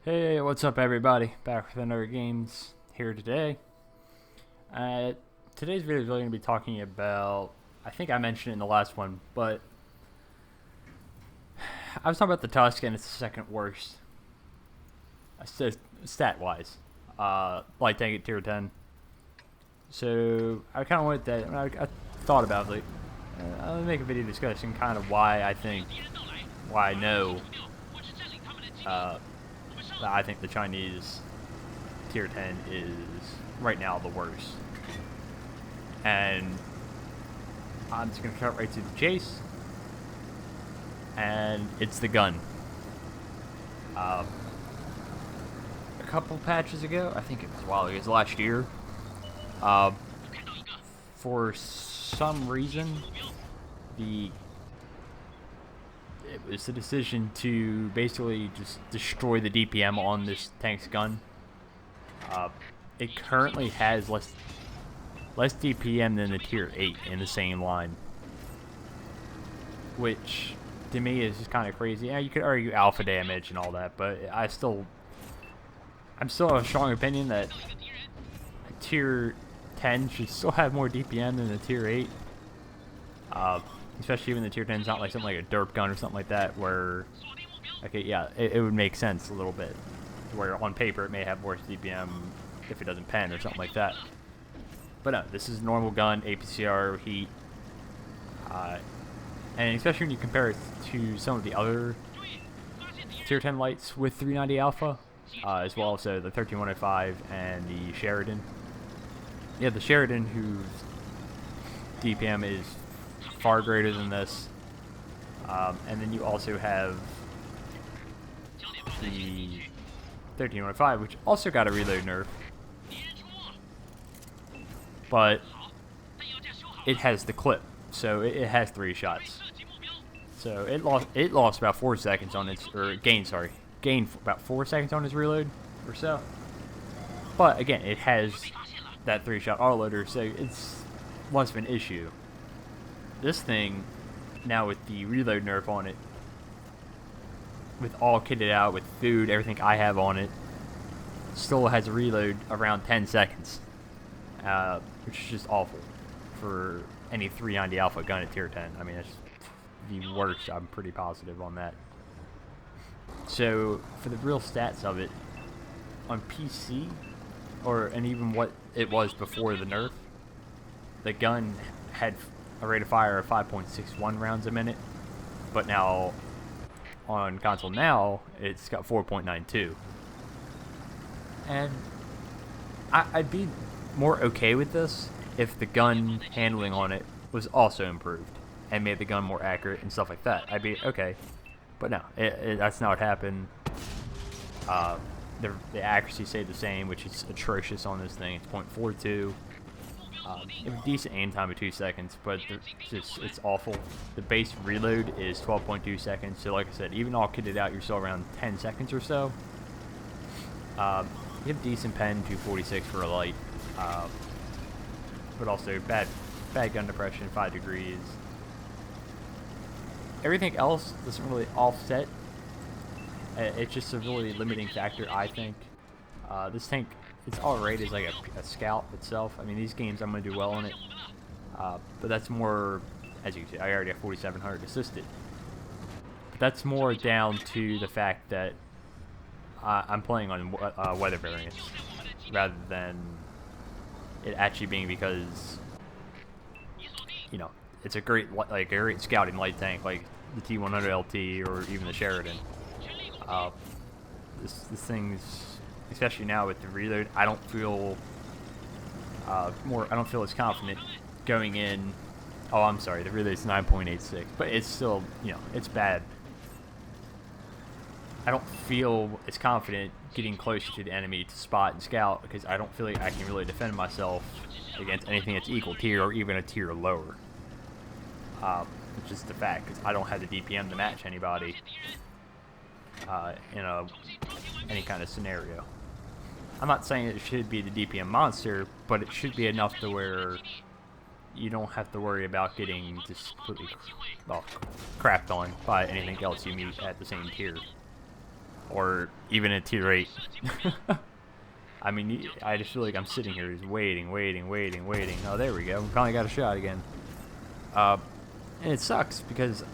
Hey, what's up everybody? Back with another games here today. Today's video is really going to be talking about, I think I mentioned it in the last one, but I was talking about the Tusk and it's the second worst, stat-wise, light tank at tier 10. So I kind of wanted that, I thought about it, like, I'll make a video discussing kind of why I know, I think the Chinese tier 10 is right now the worst. And I'm just going to cut right to the chase. And it's the gun. A couple patches ago, I think it was a while ago, it was last year. For some reason, it was the decision to basically just destroy the DPM on this tank's gun. It currently has less DPM than the tier 8 in the same line, which to me is just kind of crazy. Yeah, you could argue alpha damage and all that, but I'm still of a strong opinion that tier 10 should still have more DPM than the tier 8. Especially when the tier 10 is not like something like a derp gun or something like that, where, okay, yeah, it would make sense a little bit, where on paper it may have worse DPM if it doesn't pen or something like that. But no, this is a normal gun, APCR, heat, and especially when you compare it to some of the other tier 10 lights with 390 alpha, as well as the 13105 and the Sheridan. Yeah, the Sheridan, whose DPM is far greater than this, and then you also have the 13105, which also got a reload nerf, but it has the clip, so it has 3 shots. So it lost about 4 seconds on its, or gained about 4 seconds on its reload or so. But again, it has that 3-shot autoloader, so it's less of an issue. This thing, now with the reload nerf on it, with all kitted out, with food, everything I have on it, still has a reload around 10 seconds. Which is just awful for any 390 alpha gun at tier 10. I mean, it's the worst, I'm pretty positive on that. So, for the real stats of it, on PC, and even what it was before the nerf, the gun had a rate of fire of 5.61 rounds a minute, but now on console now it's got 4.92, and I'd be more okay with this if the gun handling on it was also improved and made the gun more accurate and stuff like that. I'd be okay, but no, that's not what happened. The accuracy stayed the same, which is atrocious on this thing. It's 0.42. It was decent aim time of 2 seconds, but it's awful. The base reload is 12.2 seconds, so like I said, even all kitted out, you're still around 10 seconds or so. You have decent pen, 246 for a light, but also bad gun depression, 5 degrees. Everything else doesn't really offset. It's just a really limiting factor, I think. This tank, it's alright as like a scout itself. I mean, these games I'm going to do well on it, but that's more, as you can see, I already have 4700 assisted. But that's more down to the fact that I'm playing on weather variants, rather than it actually being because, you know, it's a great scouting light tank like the T100 LT or even the Sheridan. This thing's, especially now with the reload, I don't feel as confident going in. Oh, I'm sorry, the reload's 9.86, but it's still, you know, it's bad. I don't feel as confident getting closer to the enemy to spot and scout, because I don't feel like I can really defend myself against anything that's equal tier or even a tier lower. Which is the fact, because I don't have the DPM to match anybody in any kind of scenario. I'm not saying it should be the DPM monster, but it should be enough to where you don't have to worry about getting just completely, well, crapped on by anything else you meet at the same tier. or even a tier 8. I mean, I just feel like I'm sitting here just waiting. Oh, there we go. We finally got a shot again. And it sucks because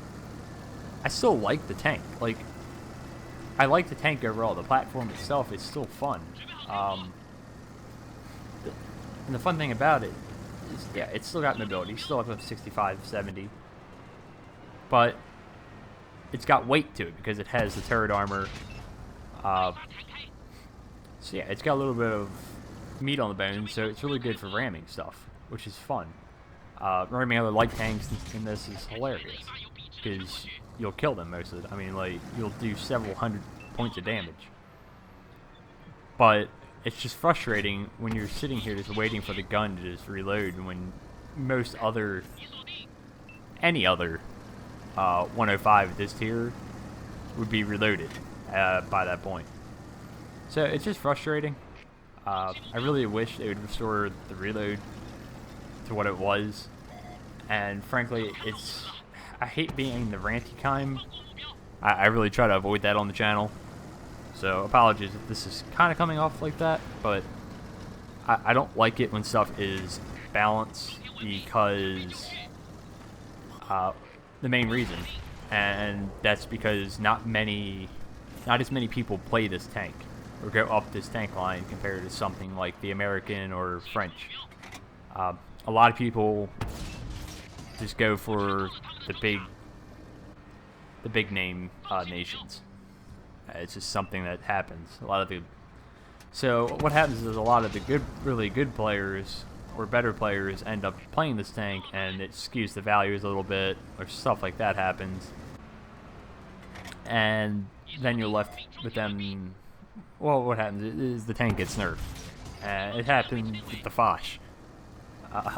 I still like the tank. Like, I like the tank overall. The platform itself is still fun. And the fun thing about it is, yeah, it's still got mobility. It's still up to 65, 70. But it's got weight to it because it has the turret armor. So yeah, it's got a little bit of meat on the bone, so it's really good for ramming stuff, which is fun. Ramming other light tanks in this is hilarious because you'll kill them most of the time. I mean, like, you'll do several hundred points of damage. But it's just frustrating when you're sitting here just waiting for the gun to just reload when any other 105 at this tier would be reloaded by that point. So it's just frustrating. I really wish they would restore the reload to what it was. And frankly, I hate being the ranty kind. I really try to avoid that on the channel. So apologies if this is kind of coming off like that, but I don't like it when stuff is balanced because the main reason, and that's because not as many people play this tank or go up this tank line compared to something like the American or French. A lot of people just go for the big name nations. It's just something that happens. So what happens is a lot of the really good players or better players end up playing this tank, and it skews the values a little bit, or stuff like that happens. And then you're left with them. Well, what happens is the tank gets nerfed. It happened with the Foch.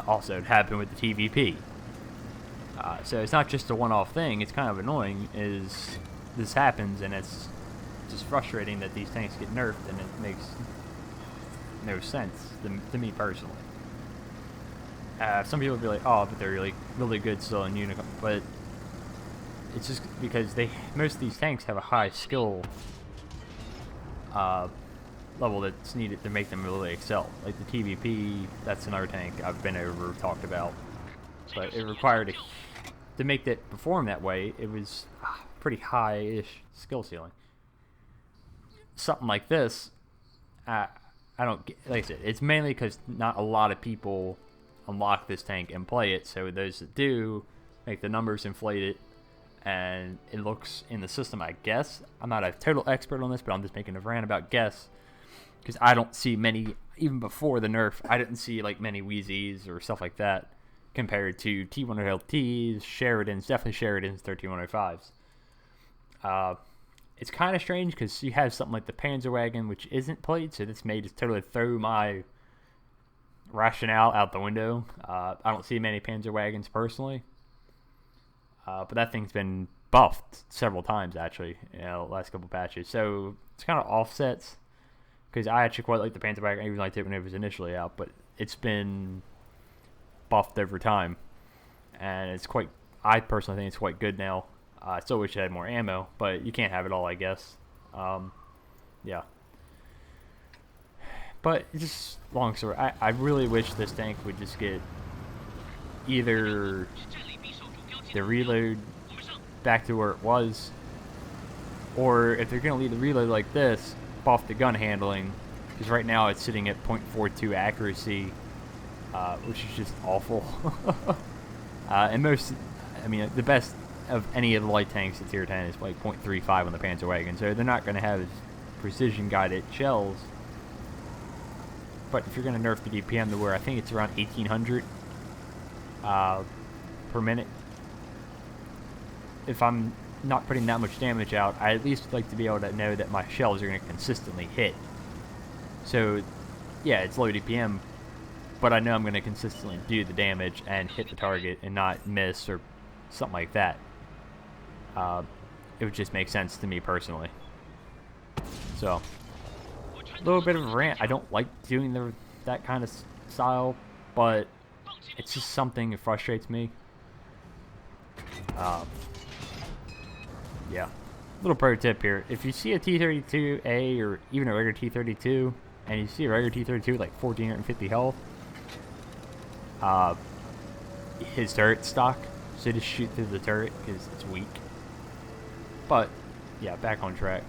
Also, it happened with the TVP. So it's not just a one-off thing. It's kind of annoying is this happens, and it's just frustrating that these tanks get nerfed, and it makes no sense to me personally. Some people will be like, oh, but they're really good still in Unicom. But it's just because most of these tanks have a high skill level that's needed to make them really excel. Like the TVP, that's another tank I've been over, talked about. But it required to make that perform that way, it was pretty high-ish skill ceiling. Something like this, I don't get, like I said, it's mainly because not a lot of people unlock this tank and play it, so those that do make the numbers inflated, and it looks in the system, I guess. I'm not a total expert on this, but I'm just making a rant about guess, because I don't see many, even before the nerf, I didn't see like many WZ-s or stuff like that compared to T100LTs, Sheridans, definitely Sheridans, 13105s. It's kind of strange because you have something like the Panzerwagen, which isn't played, so this may just totally throw my rationale out the window. I don't see many Panzerwagons personally, but that thing's been buffed several times actually, last couple patches. So it's kind of offsets because I actually quite like the Panzerwagen. I even liked it when it was initially out, but it's been buffed over time, and it's quite. I personally think it's quite good now. I still wish it had more ammo, but you can't have it all, I guess. Yeah. But just long story, I really wish this tank would just get either the reload back to where it was, or if they're going to leave the reload like this, buff the gun handling, because right now it's sitting at .42 accuracy, which is just awful. And the best of any of the light tanks at tier 10 is like .35 on the Panzerwagen, so they're not going to have precision guided shells. But if you're going to nerf the DPM to where I think it's around 1800 per minute, if I'm not putting that much damage out, I at least like to be able to know that my shells are going to consistently hit. So yeah, it's low DPM, but I know I'm going to consistently do the damage and hit the target and not miss or something like that. It would just make sense to me personally. So, a little bit of a rant. I don't like doing that kind of style, but it's just something that frustrates me. Yeah. Little pro tip here: if you see a T-32A or even a regular T-32, and you see a regular T-32 with like 1450 health, his turret's stock, so just shoot through the turret because it's weak. But yeah, back on track.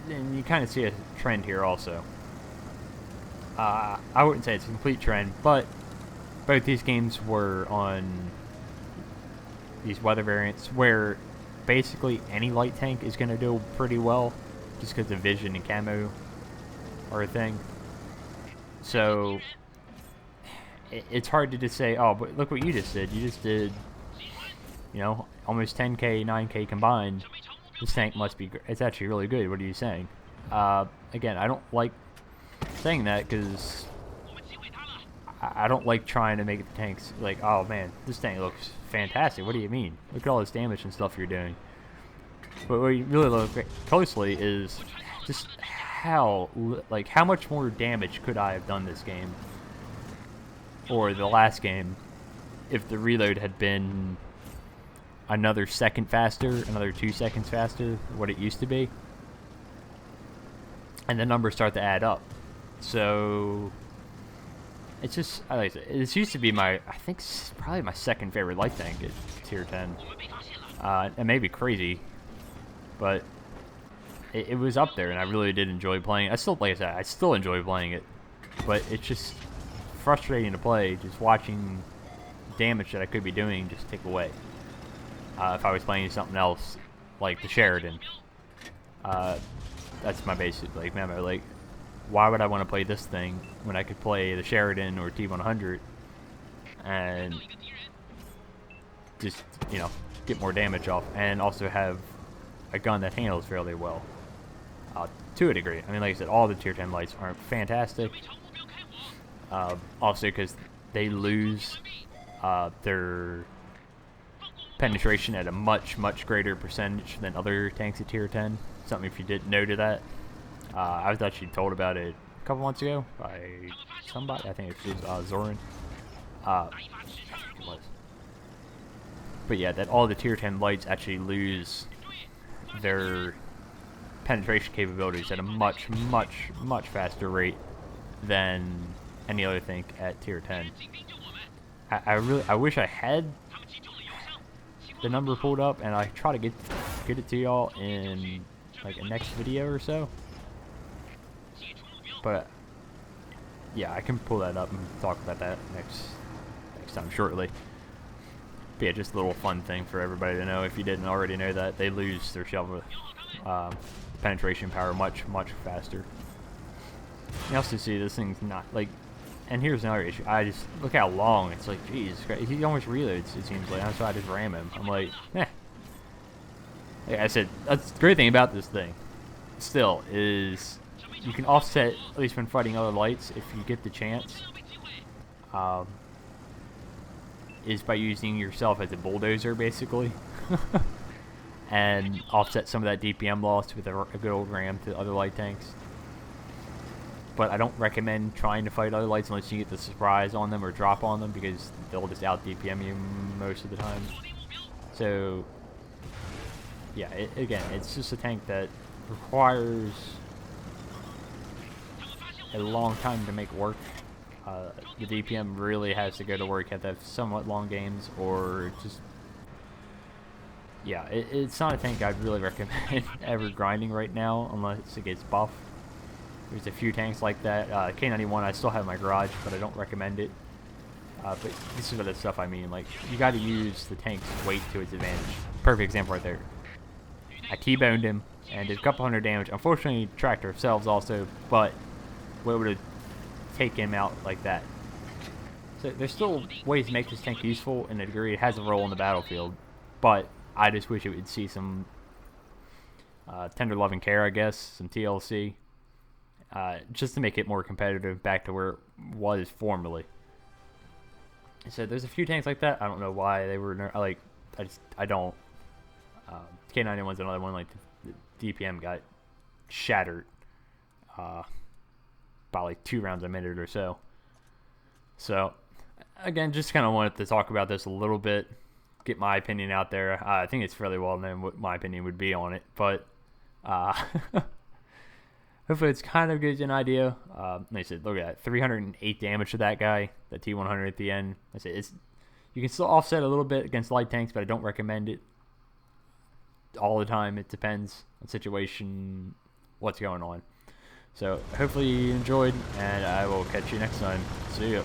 And you kind of see a trend here also. I wouldn't say it's a complete trend, but both these games were on these weather variants where basically any light tank is going to do pretty well just because the vision and camo are a thing. So it's hard to just say, oh, but look what you just did. You just did, you know, almost 10k, 9k combined. This tank must be, it's actually really good. What are you saying? Again, I don't like saying that because I don't like trying to make the tanks like, oh man, this tank looks fantastic. What do you mean? Look at all this damage and stuff you're doing. But what you really look closely is just how much more damage could I have done this game or the last game if the reload had been another second faster, another 2 seconds faster, what it used to be. And the numbers start to add up. So it's just, like I said, this used to be my, I think, probably my second favorite light tank at tier 10. It may be crazy, but it was up there, and I really did enjoy playing. I still, like I said, I still enjoy playing it, but it's just frustrating to play, just watching damage that I could be doing just tick away. If I was playing something else, like the Sheridan, that's my basic memo. Like, why would I want to play this thing when I could play the Sheridan or T100 and just, you know, get more damage off and also have a gun that handles fairly well, to a degree. I mean, like I said, all the tier 10 lights aren't fantastic. Also because they lose their penetration at a much greater percentage than other tanks at tier 10. Something if you didn't know to that. I was actually told about it a couple months ago by somebody. I think it was Zoran. I think it was. But yeah, that all the tier 10 lights actually lose their penetration capabilities at a much faster rate than any other thing at tier 10. I wish I had the number pulled up, and I try to get it to y'all in like a next video or so. But yeah, I can pull that up and talk about that next time shortly. But yeah, just a little fun thing for everybody to know if you didn't already know that they lose their shell penetration power much faster. You also see this thing's not like, and here's another issue. I just look how long it's like. Jesus Christ, he almost reloads. It seems like that's why I just ram him. I'm like, eh. Like I said, that's the great thing about this thing. Still, is you can offset, at least when fighting other lights, if you get the chance. Is by using yourself as a bulldozer, basically, and offset some of that DPM loss with a good old ram to other light tanks. But I don't recommend trying to fight other lights unless you get the surprise on them or drop on them, because they'll just out DPM you most of the time. So yeah, again, it's just a tank that requires a long time to make work. The DPM really has to go to work. You have to have somewhat long games, or just, yeah, it's not a tank I'd really recommend ever grinding right now unless it gets buffed. There's a few tanks like that. K91 I still have in my garage, but I don't recommend it. But this is the stuff I mean. Like, you got to use the tank's weight to its advantage. Perfect example right there. I T-boned him and did a couple hundred damage. Unfortunately, tracked ourselves also, but we would have taken him out like that. So there's still ways to make this tank useful in a degree. It has a role in the battlefield, but I just wish it would see some tender love and care, I guess, some TLC, just to make it more competitive back to where it was formerly. So there's a few tanks like that. I don't know why they were like. I don't. K91's another one. Like the DPM got shattered by like 2 rounds a minute or so. So again, just kind of wanted to talk about this a little bit. get my opinion out there. I think it's fairly well known what my opinion would be on it, but hopefully it's kind of gives you an idea. Like I said, look at that, 308 damage to that guy, the T100 at the end. I said you can still offset a little bit against light tanks, but I don't recommend it all the time. It depends on situation, what's going on. So hopefully you enjoyed, and I will catch you next time. See ya.